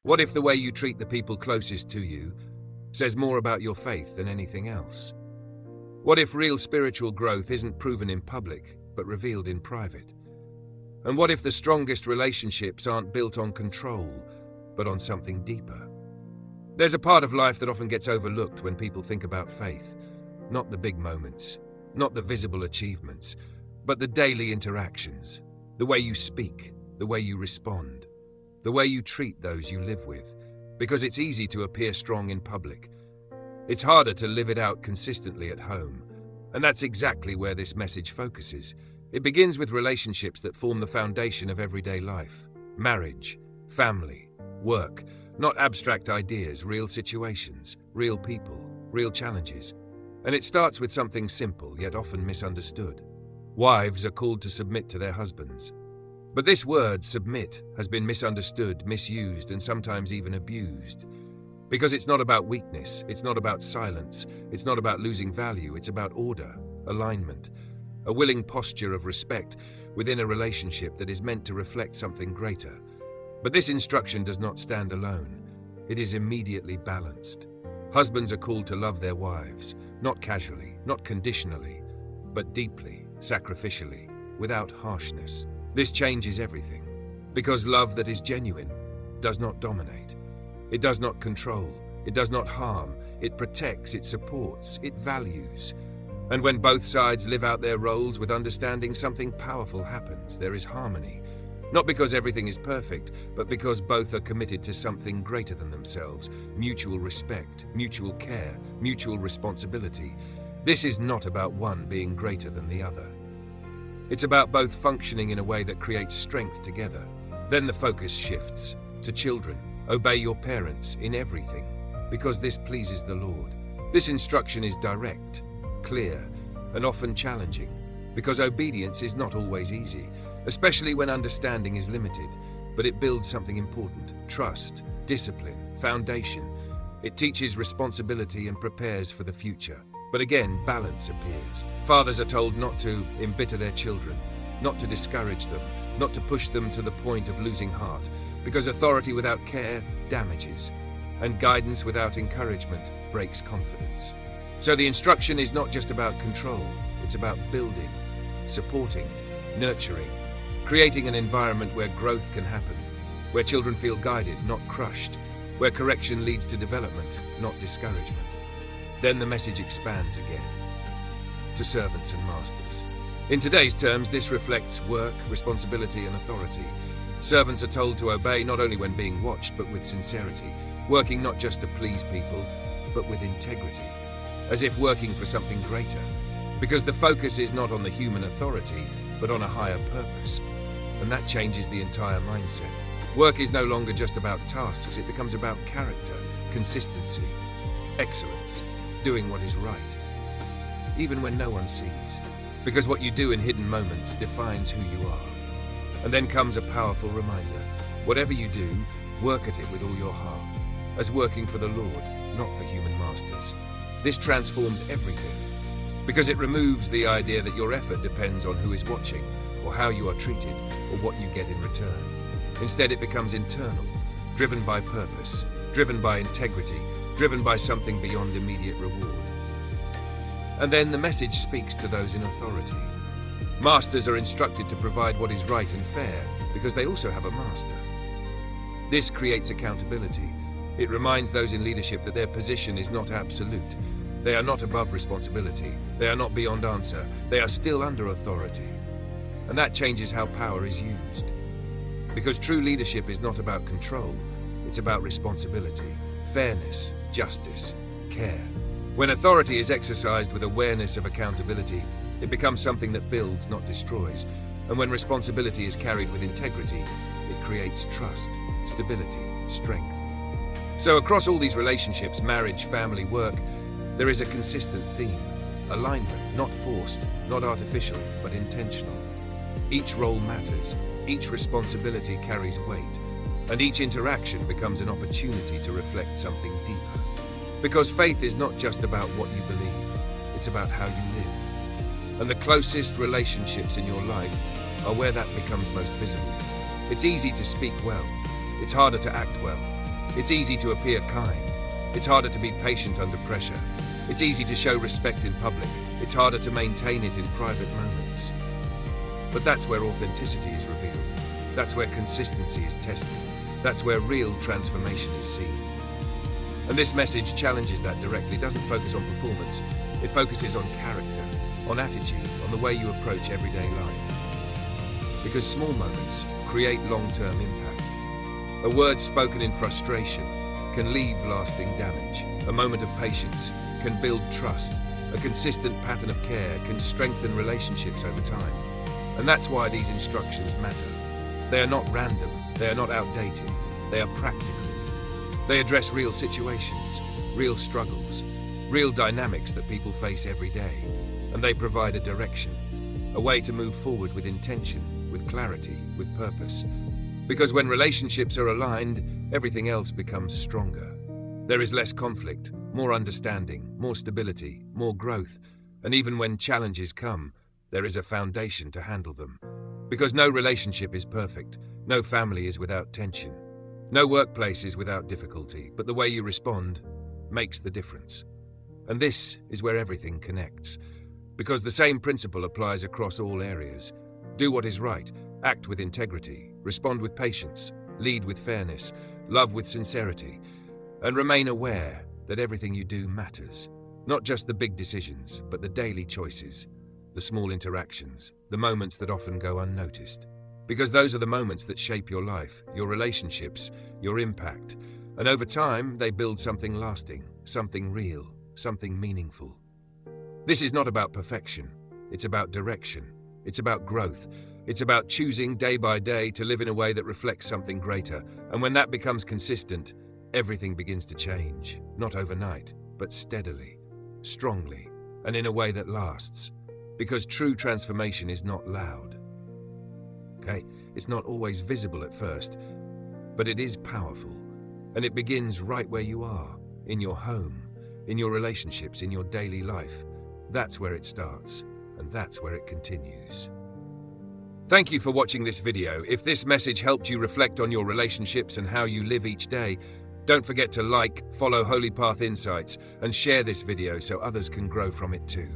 What if the way you treat the people closest to you says more about your faith than anything else? What if real spiritual growth isn't proven in public, but revealed in private? And what if the strongest relationships aren't built on control, but on something deeper? There's a part of life that often gets overlooked when people think about faith. Not the big moments, not the visible achievements, but the daily interactions, the way you speak, the way you respond, the way you treat those you live with, because it's easy to appear strong in public. It's harder to live it out consistently at home, and that's exactly where this message focuses. It begins with relationships that form the foundation of everyday life: marriage, family, work, not abstract ideas, real situations, real people, real challenges. And it starts with something simple, yet often misunderstood. Wives are called to submit to their husbands. But this word, submit, has been misunderstood, misused, and sometimes even abused. Because it's not about weakness, it's not about silence, it's not about losing value, it's about order, alignment, a willing posture of respect within a relationship that is meant to reflect something greater. But this instruction does not stand alone. It is immediately balanced. Husbands are called to love their wives, not casually, not conditionally, but deeply, sacrificially, without harshness. This changes everything, because love that is genuine does not dominate. It does not control, it does not harm, it protects, it supports, it values. And when both sides live out their roles with understanding, something powerful happens. There is harmony. Not because everything is perfect, but because both are committed to something greater than themselves: mutual respect, mutual care, mutual responsibility. This is not about one being greater than the other. It's about both functioning in a way that creates strength together. Then the focus shifts to children. Obey your parents in everything, because this pleases the Lord. This instruction is direct, clear, and often challenging, because obedience is not always easy, especially when understanding is limited, but it builds something important: trust, discipline, foundation. It teaches responsibility and prepares for the future. But again, balance appears. Fathers are told not to embitter their children, not to discourage them, not to push them to the point of losing heart, because authority without care damages, and guidance without encouragement breaks confidence. So the instruction is not just about control, it's about building, supporting, nurturing, creating an environment where growth can happen, where children feel guided, not crushed, where correction leads to development, not discouragement. Then the message expands again to servants and masters. In today's terms, this reflects work, responsibility, and authority. Servants are told to obey not only when being watched, but with sincerity, working not just to please people, but with integrity, as if working for something greater, because the focus is not on the human authority, but on a higher purpose. And that changes the entire mindset. Work is no longer just about tasks, it becomes about character, consistency, excellence, doing what is right, even when no one sees, because what you do in hidden moments defines who you are. And then comes a powerful reminder: whatever you do, work at it with all your heart, as working for the Lord, not for human masters. This transforms everything, because it removes the idea that your effort depends on who is watching, or how you are treated, or what you get in return. Instead, it becomes internal, driven by purpose, driven by integrity, driven by something beyond immediate reward. And then the message speaks to those in authority. Masters are instructed to provide what is right and fair, because they also have a master. This creates accountability. It reminds those in leadership that their position is not absolute. They are not above responsibility. They are not beyond answer. They are still under authority. And that changes how power is used. Because true leadership is not about control. It's about responsibility, fairness, justice, care. When authority is exercised with awareness of accountability, it becomes something that builds, not destroys. And when responsibility is carried with integrity, it creates trust, stability, strength. So across all these relationships, marriage, family, work, there is a consistent theme: alignment, not forced, not artificial, but intentional. Each role matters, each responsibility carries weight, and each interaction becomes an opportunity to reflect something deeper. Because faith is not just about what you believe, it's about how you live. And the closest relationships in your life are where that becomes most visible. It's easy to speak well, it's harder to act well. It's easy to appear kind. It's harder to be patient under pressure. It's easy to show respect in public. It's harder to maintain it in private moments. But that's where authenticity is revealed. That's where consistency is tested. That's where real transformation is seen. And this message challenges that directly. It doesn't focus on performance. It focuses on character, on attitude, on the way you approach everyday life. Because small moments create long-term impact. A word spoken in frustration can leave lasting damage. A moment of patience can build trust. A consistent pattern of care can strengthen relationships over time. And that's why these instructions matter. They are not random. They are not outdated. They are practical. They address real situations, real struggles, real dynamics that people face every day. And they provide a direction, a way to move forward with intention, with clarity, with purpose. Because when relationships are aligned, everything else becomes stronger. There is less conflict, more understanding, more stability, more growth. And even when challenges come, there is a foundation to handle them. Because no relationship is perfect, no family is without tension, no workplace is without difficulty, but the way you respond makes the difference. And this is where everything connects. Because the same principle applies across all areas. Do what is right, act with integrity, respond with patience, lead with fairness, love with sincerity, and remain aware that everything you do matters. Not just the big decisions, but the daily choices, the small interactions, the moments that often go unnoticed. Because those are the moments that shape your life, your relationships, your impact. And over time, they build something lasting, something real, something meaningful. This is not about perfection. It's about direction. It's about growth. It's about choosing day by day to live in a way that reflects something greater. And when that becomes consistent, everything begins to change. Not overnight, but steadily, strongly, and in a way that lasts. Because true transformation is not loud. Okay? It's not always visible at first, but it is powerful. And it begins right where you are, in your home, in your relationships, in your daily life. That's where it starts, and that's where it continues. Thank you for watching this video. If this message helped you reflect on your relationships and how you live each day, don't forget to like, follow Holy Path Insights, and share this video so others can grow from it too.